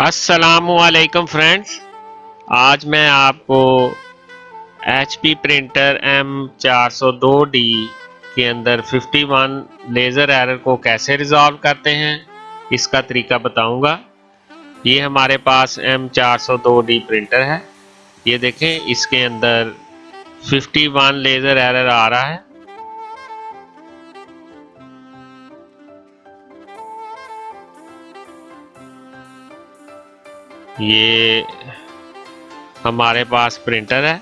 अस्सलामुअलैकुम फ्रेंड्स। आज मैं आपको HP प्रिंटर M402D के अंदर 51 लेज़र एरर को कैसे रिजॉल्व करते हैं इसका तरीका बताऊंगा। ये हमारे पास M402D प्रिंटर है। ये देखें, इसके अंदर 51 लेज़र एरर आ रहा है। ये हमारे पास प्रिंटर है।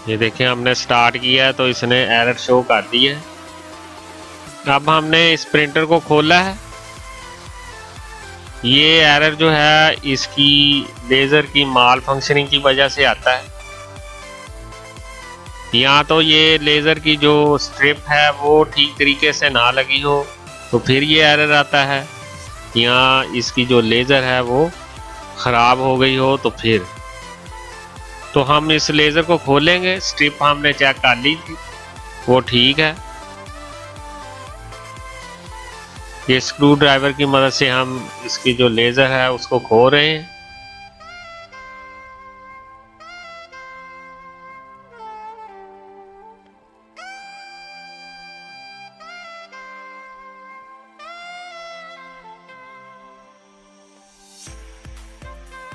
ये देखें, हमने स्टार्ट किया है तो इसने एरर शो कर दी है। अब हमने इस प्रिंटर को खोला है। ये एरर जो है इसकी लेज़र की माल फंक्शनिंग की वजह से आता है। या तो ये लेज़र की जो स्ट्रिप है वो ठीक तरीके से ना लगी हो तो फिर ये एरर आता है, या इसकी जो लेज़र है वो ख़राब हो गई हो तो फिर। तो हम इस लेज़र को खोलेंगे। स्ट्रिप हमने चेक कर ली थी, वो ठीक है। ये स्क्रू ड्राइवर की मदद से हम इसकी जो लेज़र है उसको खो रहे हैं।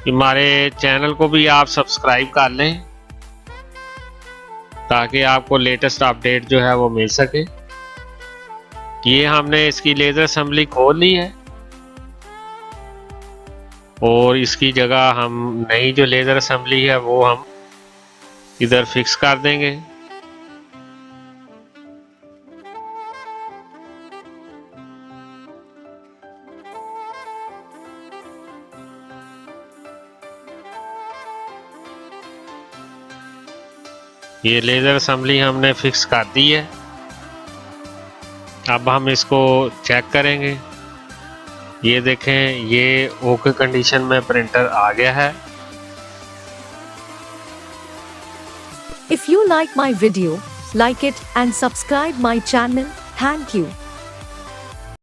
हमारे चैनल को भी आप सब्सक्राइब कर लें ताकि आपको लेटेस्ट अपडेट जो है वो मिल सके। ये हमने इसकी लेज़र असेंबली खोल ली है और इसकी जगह हम नई जो लेज़र असेंबली है वो हम इधर फिक्स कर देंगे। ये लेज़र असेंबली हमने फिक्स कर दी है। अब हम इसको चेक करेंगे। ये देखें, ये ओके कंडीशन में प्रिंटर आ गया है। If you like my video, like it and subscribe my channel. Thank you.